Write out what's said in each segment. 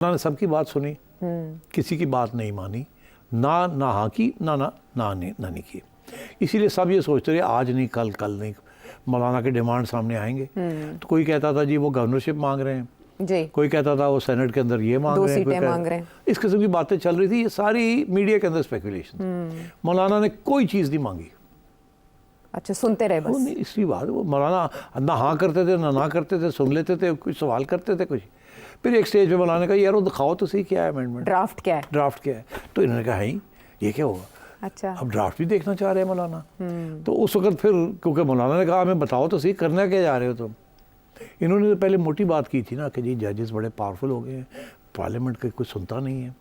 उन्होंने सबकी बात सुनी, किसी की बात नहीं मानी, ना हाँ की ना नहीं की। इसीलिए सब ये सोचते रहे आज नहीं कल नहीं मौलाना के डिमांड सामने आएंगे। तो कोई कहता था जी वो गवर्नरशिप मांग रहे हैं जी, कोई कहता था वो सेनेट के अंदर ये मांग रहे हैं, कोई मांग रहे हैं। इस किस्म की बातें चल रही थी। ये सारी मीडिया के अंदर स्पेकुलेशन। मौलाना ने कोई चीज़ नहीं मांगी। अच्छा, सुनते रहे बस। इसी बात वो मौलाना ना हाँ करते थे ना करते थे, सुन लेते थे, कुछ सवाल करते थे कुछ। फिर एक स्टेज पे मौलाना का यार वो दिखाओ तो सही क्या है अमेंडमेंट, ड्राफ्ट क्या है। तो इन्होंने कहा है ये क्या होगा। अच्छा, अब ड्राफ्ट भी देखना चाह रहे हैं मौलाना। तो उस वक्त फिर क्योंकि मौलाना ने कहा हमें बताओ तो सही करना क्या जा रहे हो तुम। इन्होंने तो पहले मोटी बात की थी ना कि जी जजेस बड़े पावरफुल हो गए हैं, पार्लियामेंट का कुछ सुनता नहीं है।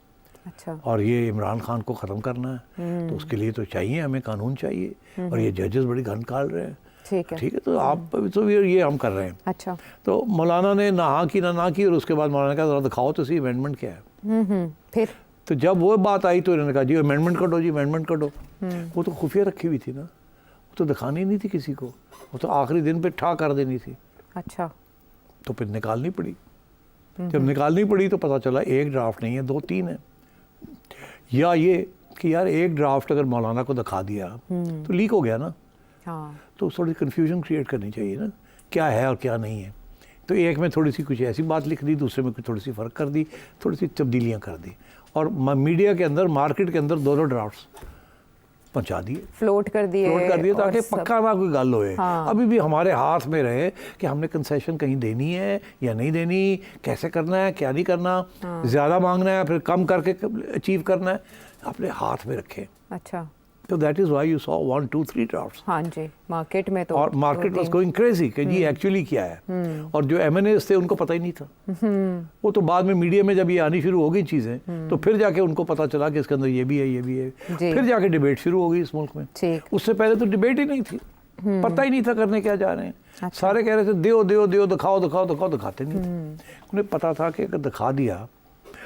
अच्छा, और ये इमरान खान को ख़त्म करना है, तो उसके लिए तो चाहिए हमें कानून चाहिए, और ये जजेस बड़ी गन काट रहे हैं। ठीक है, तो आप तो ये हम कर रहे हैं। अच्छा, तो मौलाना ने ना हाँ की ना की, और उसके बाद मौलाना का जरा दिखाओ तो सही अमेंडमेंट क्या है। फिर तो जब वो बात आई तो इन्होंने कहा जी अमेंडमेंट कटो, जी अमेंडमेंट कटो। वो तो खुफिया रखी हुई थी ना, वो तो दिखानी नहीं थी किसी को, वो तो आखिरी दिन पे ठा कर देनी थी। अच्छा, तो फिर निकालनी पड़ी। जब निकालनी पड़ी तो पता चला एक ड्राफ्ट नहीं है, 2-3 है। या ये कि यार एक ड्राफ्ट अगर मौलाना को दिखा दिया तो लीक हो गया ना। हाँ, तो थोड़ी कन्फ्यूजन क्रिएट करनी चाहिए ना, क्या है और क्या नहीं है। तो एक में थोड़ी सी कुछ ऐसी बात लिख दी, दूसरे में कुछ थोड़ी सी फ़र्क कर दी, थोड़ी सी तब्दीलियाँ कर दी, और मीडिया के अंदर मार्केट के अंदर दोनों ड्राफ्ट्स पहुंचा दिए, फ्लोट कर दिए ताकि पक्का ना कोई गल होए। हाँ। अभी भी हमारे हाथ में रहे कि हमने कंसेशन कहीं देनी है या नहीं देनी, कैसे करना है क्या नहीं करना, ज़्यादा मांगना है फिर कम करके अचीव करना है, अपने हाथ में रखें। अच्छा, तो that is why you saw 1, 2, 3 drafts. हाँ जी, मार्केट में तो और मार्केट वाज गोइंग क्रेजी कि जी एक्चुअली क्या है। और जो एमएनएस थे उनको पता ही नहीं था। वो तो बाद में मीडिया में जब ये आनी शुरू हो गई चीज़ें, तो फिर जाके उनको पता चला कि इसके अंदर ये भी है ये भी है। फिर जाके डिबेट शुरू हो गई इस मुल्क में। उससे पहले तो डिबेट ही नहीं थी, पता ही नहीं था करने क्या जा रहे हैं। अच्छा। सारे कह रहे थे दियो दियो दियो, दिखाओ दिखाओ दिखाओ, दिखाते नहीं थे। उन्हें पता था कि अगर दिखा दिया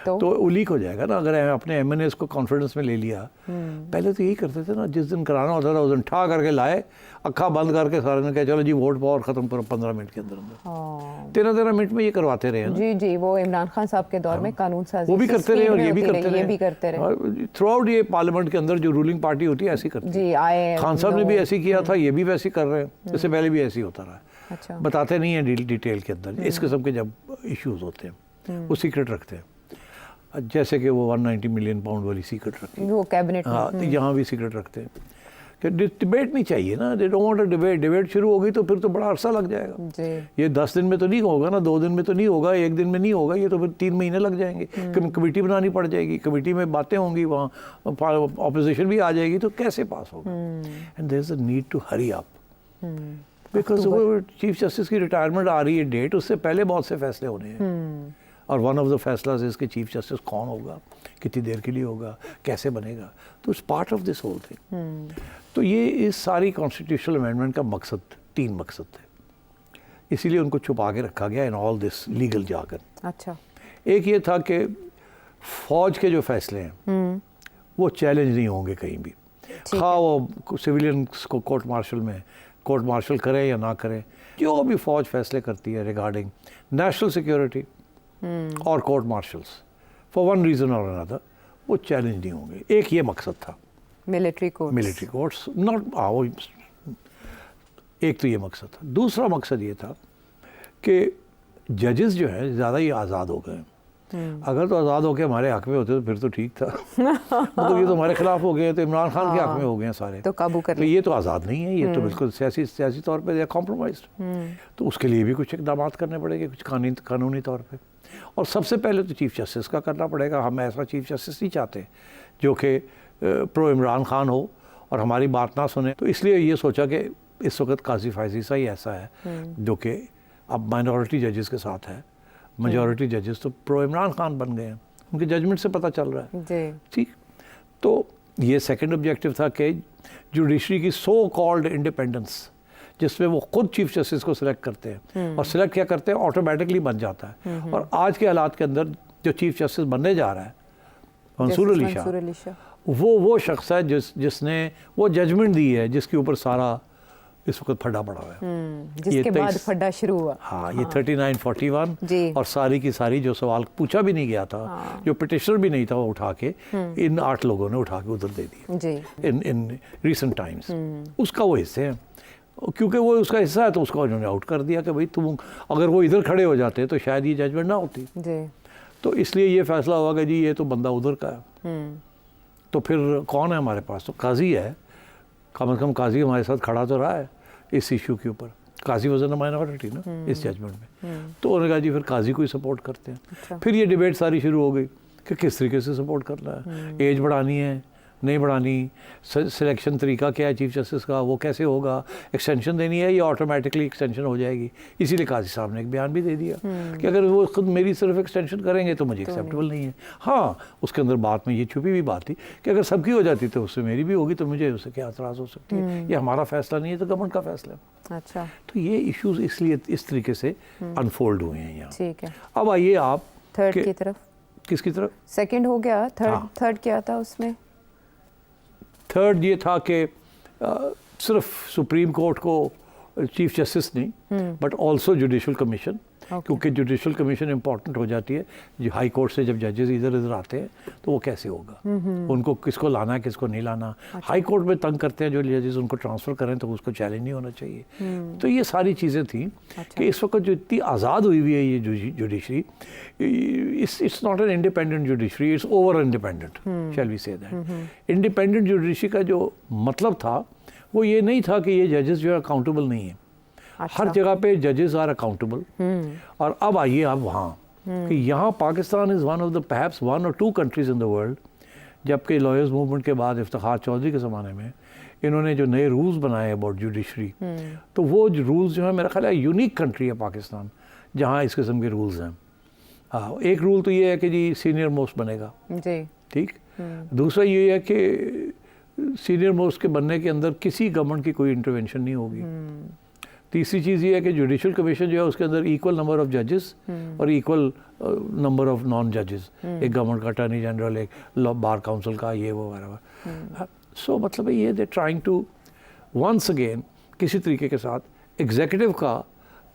तो लीक हो जाएगा ना। अगर अपने एमएनएस को कॉन्फिडेंस में ले लिया, पहले तो यही करते थे ना, जिस दिन कराना होता था उस दिन ठा करके लाए, अक्खा बंद करके सारे ने कहा चलो जी वोट पाओ और ख़त्म करो 15 मिनट के अंदर। 13 मिनट में ये करवाते रहे ना। जी जी, वो इमरान खान साहब के दौर में कानून साजी वो भी करते रहे और ये भी करते रहे। थ्रू आउट ये पार्लियामेंट के अंदर जो रूलिंग पार्टी होती है ऐसी करती है। जी, आए खान साहब ने भी ऐसी किया था, ये भी वैसे कर रहे हैं, इससे पहले भी ऐसे ही होता रहा। अच्छा, बताते नहीं है डिटेल के अंदर इस किस्म के जब इश्यूज होते हैं, वो सीक्रेट रखते हैं। जैसे कि वो 190 मिलियन पाउंड वाली सीक्रेट रखी, वो कैबिनेट। हाँ, तो यहाँ भी सीक्रेट रखते हैं कि डिबेट नहीं चाहिए ना। They don't want a debate शुरू हो गई तो फिर तो बड़ा अरसा लग जाएगा जी। ये 10 दिन में तो नहीं होगा ना, 2 दिन में तो नहीं होगा, 1 दिन में नहीं होगा, ये तो फिर 3 महीने लग जाएंगे। कमेटी बनानी पड़ जाएगी, कमेटी में बातें होंगी, वहाँ ऑपोजिशन भी आ जाएगी, तो कैसे पास होगा। And there is a need to hurry up, because वो चीफ जस्टिस की रिटायरमेंट आ रही है डेट, उससे पहले बहुत से फैसले होने हैं। और वन ऑफ द फैसला इसके चीफ जस्टिस कौन होगा, कितनी देर के लिए होगा, कैसे बनेगा, तो it's part of this whole thing. तो ये इस सारी कॉन्स्टिट्यूशनल अमेंडमेंट का मकसद 3 मकसद थे, इसीलिए उनको छुपा के रखा गया in all this legal jargon. अच्छा, एक ये था कि फौज के जो फैसले हैं वो चैलेंज नहीं होंगे कहीं भी, खा वो सिविलियंस को कोर्ट मार्शल करें या ना करें, जो भी फौज फैसले करती है रिगार्डिंग नेशनल सिक्योरिटी और court marshals for one reason और अनदर, वो चैलेंज नहीं होंगे। एक ये मकसद था, मिलिट्री कोर्ट्स नॉट आओ, एक तो ये मकसद था। दूसरा मकसद ये था कि जजेस जो हैं ज़्यादा ही आज़ाद हो गए। अगर तो आज़ाद होकर हमारे हक़ में होते तो फिर तो ठीक था। मतलब ये तो हमारे खिलाफ हो गए, तो इमरान खान के हक़ में हो गए हैं सारे, तो काबू कर। तो ये तो आज़ाद नहीं है, ये तो बिल्कुल सियासी तौर पर कॉम्प्रोमाइज्ड। तो उसके लिए भी कुछ इक़दाम करने पड़ेंगे, कुछ कानूनी तौर पर। और सबसे पहले तो चीफ जस्टिस का करना पड़ेगा। हम ऐसा चीफ जस्टिस नहीं चाहते जो कि प्रो इमरान खान हो और हमारी बात ना सुने। तो इसलिए ये सोचा कि इस वक्त काजी फायजीसा ही ऐसा है जो कि अब माइनॉरिटी जजेस के साथ है, मेजॉरिटी जजेस तो प्रो इमरान खान बन गए हैं, उनके जजमेंट से पता चल रहा है। ठीक, तो ये सेकंड ऑब्जेक्टिव था कि जुडिशरी की सो कॉल्ड इंडिपेंडेंस, जिसमें वो खुद चीफ जस्टिस को सिलेक्ट करते हैं, और सिलेक्ट क्या करते हैं, ऑटोमेटिकली बन जाता है। और आज के हालात के अंदर जो चीफ जस्टिस बनने जा रहा है मंसूर अली शाह, वो शख्स है जिसने वो जजमेंट दी है जिसके ऊपर सारा इस वक्त फड्डा पड़ा हुआ है। जिसके बाद 23 फड्डा शुरू हुआ। हाँ, ये 3941 जी। और सारी की सारी जो सवाल पूछा भी नहीं गया था, जो पिटिशनर भी नहीं था, वो उठा के इन 8 लोगों ने उठा के उधर दे दिया जी। In recent times. उसका वो हिस्से हैं, क्योंकि वो उसका हिस्सा है तो उसको उन्होंने आउट कर दिया कि भाई तुम अगर वो इधर खड़े हो जाते तो शायद ये जजमेंट ना होती। जी। तो इसलिए ये फैसला हुआ कि जी ये तो बंदा उधर का है। तो फिर कौन है हमारे पास? तो काजी है, कम से कम काजी हमारे साथ खड़ा तो रहा है इस इशू के ऊपर। काजी वॉज अ माइनॉरिटी ना इस जजमेंट में। तो उन्होंने कहा जी फिर काजी को ही सपोर्ट करते हैं। अच्छा। फिर ये डिबेट सारी शुरू हो गई कि किस तरीके से सपोर्ट करना है, एज बढ़ानी है नहीं बढ़ानी, सिलेक्शन तरीका क्या है चीफ जस्टिस का, वो कैसे होगा, एक्सटेंशन देनी है या ऑटोमेटिकली एक्सटेंशन हो जाएगी। इसीलिए काजी साहब ने एक बयान भी दे दिया कि अगर वो खुद मेरी सिर्फ एक्सटेंशन करेंगे तो मुझे एक्सेप्टेबल नहीं है। हाँ, उसके अंदर बात में ये छुपी हुई बात थी कि अगर सबकी हो जाती तो उससे मेरी भी होगी, तो मुझे उससे क्या एतराज़ हो सकती है। ये हमारा फैसला नहीं है, तो गवर्नमेंट का फैसला है। अच्छा, तो ये इश्यूज इसलिए इस तरीके से अनफोल्ड हुए हैं यहाँ। ठीक है। अब आइए आप थर्ड की तरफ। किसकी तरफ? सेकंड हो गया, थर्ड। हाँ। थर्ड क्या था उसमें? थर्ड ये था कि सिर्फ सुप्रीम कोर्ट को चीफ जस्टिस नहीं बट ऑल्सो जुडिशल कमीशन, क्योंकि जुडिशल कमीशन इंपॉर्टेंट हो जाती है। जो हाई कोर्ट से जब जजेस इधर उधर आते हैं तो वो कैसे होगा, उनको किसको लाना है किसको नहीं लाना। हाई कोर्ट में तंग करते हैं जो जजेस, उनको ट्रांसफ़र करें तो उसको चैलेंज नहीं होना चाहिए। तो ये सारी चीज़ें थी कि इस वक्त जो इतनी आज़ाद हुई हुई है ये judiciary, it's not an independent judiciary, it's over independent, shall we say that. Independent judiciary का जो मतलब था वो ये नहीं था कि ये जजेस जो है अकाउंटेबल नहीं है। हर जगह पे जजेस आर अकाउंटेबल। और अब आइए आप वहाँ कि यहाँ Pakistan is one of the perhaps 1 or 2 countries in the world, जबकि लॉयर्स मूवमेंट के बाद इफ्तिखार चौधरी के ज़माने में इन्होंने जो नए रूल्स बनाए अबाउट जुडिशरी, तो वो रूल्स जो है मेरा ख्याल है यूनिक कंट्री है पाकिस्तान जहाँ इस किस्म के रूल्स हैं। हाँ, एक रूल तो ये है कि जी सीनियर मोस्ट बनेगा जी, ठीक। दूसरा ये है कि सीनियर मोस्ट के बनने के अंदर किसी गवर्नमेंट की कोई इंटरवेंशन नहीं होगी। तीसरी चीज़ ये है कि जुडिशल कमीशन जो है उसके अंदर इक्वल नंबर ऑफ जजेस और इक्वल नंबर ऑफ नॉन जजेस, एक गवर्नमेंट का अटॉर्नी जनरल, एक बार काउंसिल का, ये वो वगैरह। सो मतलब ये they trying to once again किसी तरीके के साथ एग्जीक्यूटिव का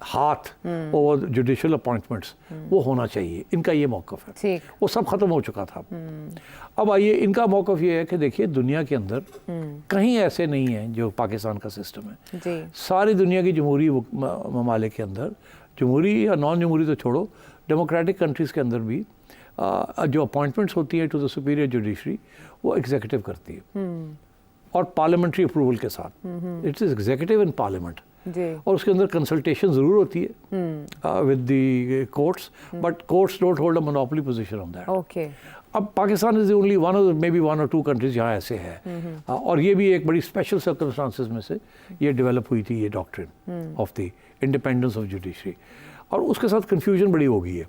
हाथ ओवर जुडिशल अपॉइंटमेंट्स वो होना चाहिए, इनका ये मौक़िफ़ है। ठीक। वो सब ख़त्म हो चुका था। अब आइए इनका मौक़िफ़ ये है कि देखिए दुनिया के अंदर कहीं ऐसे नहीं है जो पाकिस्तान का सिस्टम है। जी। सारी दुनिया की जमहूरी ममालिक के अंदर, जमहूरी या नॉन जमहूरी तो छोड़ो, डेमोक्रेटिक कंट्रीज़ के अंदर भी जो अपॉइंटमेंट्स होती है टू द सुपीरियर जुडिशरी वो एग्जीक्यूटिव करती है और पार्लियामेंट्री अप्रूवल के साथ। It's executive in parliament. और उसके अंदर कंसल्टेशन ज़रूर होती है with the courts, but courts don't hold a monopoly position on that. Okay. अब Pakistan is only may be 1 or 2 countries जहाँ ऐसे है। और ये भी एक बड़ी स्पेशल सर्कमस्टांसेस में से ये डेवलप हुई थी ये doctrine of the independence of judiciary. और उसके साथ कन्फ्यूजन बड़ी हो गई है।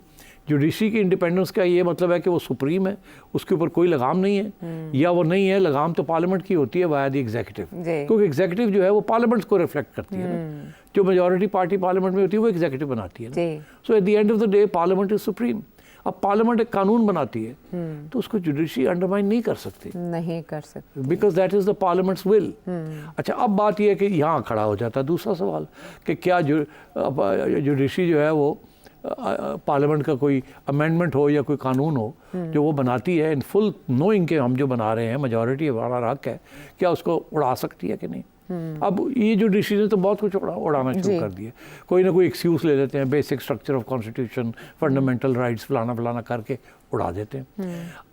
जुडिशरी की इंडिपेंडेंस का ये मतलब है कि वो सुप्रीम है, उसके ऊपर कोई लगाम नहीं है, या वो नहीं है, लगाम तो पार्लियामेंट की होती है वाया द एग्जीक्यूटिव, क्योंकि एग्जीक्यूटिव जो है वो पार्लियामेंट को रिफ्लेक्ट करती है ना। जो मेजॉरिटी पार्टी पार्लियामेंट में होती है वो एग्जीक्यूटिव बनाती है ना। So at the end of the day parliament is supreme. अब पार्लियामेंट एक कानून बनाती है तो उसको जुडिशरी अंडरमाइन नहीं कर सकती, because that is the parliaments will. अच्छा, अब बात यह है कि यहाँ खड़ा हो जाता है दूसरा सवाल कि क्या जुडिशरी जो है वो पार्लियामेंट का कोई अमेंडमेंट हो या कोई कानून हो जो वो बनाती है इन फुल नोइंग के हम जो बना रहे हैं मजॉरिटी हमारा हक है, क्या उसको उड़ा सकती है कि नहीं। अब ये जो डिसीजन तो बहुत कुछ उड़ाना शुरू कर दिए, कोई ना कोई एक्सक्यूज़ ले लेते हैं, basic structure of constitution, fundamental rights, फलाना करके उड़ा देते हैं।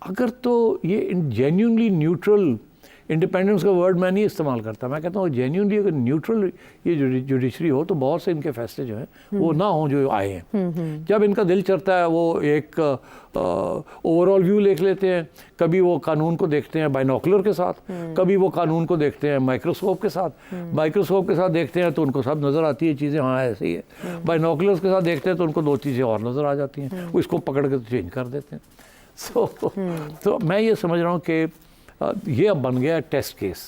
अगर तो ये जेन्युइनली न्यूट्रल, इंडिपेंडेंस का वर्ड मैं नहीं इस्तेमाल करता, मैं कहता हूँ जेन्युइनली अगर न्यूट्रल ये जुडिशरी हो तो बहुत से इनके फैसले जो हैं वो ना हों जो आए हैं। जब इनका दिल चलता है वो एक ओवरऑल व्यू देख लेते हैं, कभी वो कानून को देखते हैं बाइनोकुलर के साथ, कभी वो कानून को देखते हैं माइक्रोस्कोप के साथ। माइक्रोस्कोप के साथ देखते हैं तो उनको सब नज़र आती है चीज़ें, हाँ ऐसे ही है। बाइनोकुलर्स के साथ देखते हैं तो उनको 2 चीज़ें और नज़र आ जाती हैं, वो इसको पकड़ के चेंज कर देते हैं। तो मैं ये समझ रहा हूँ कि ये अब बन गया टेस्ट केस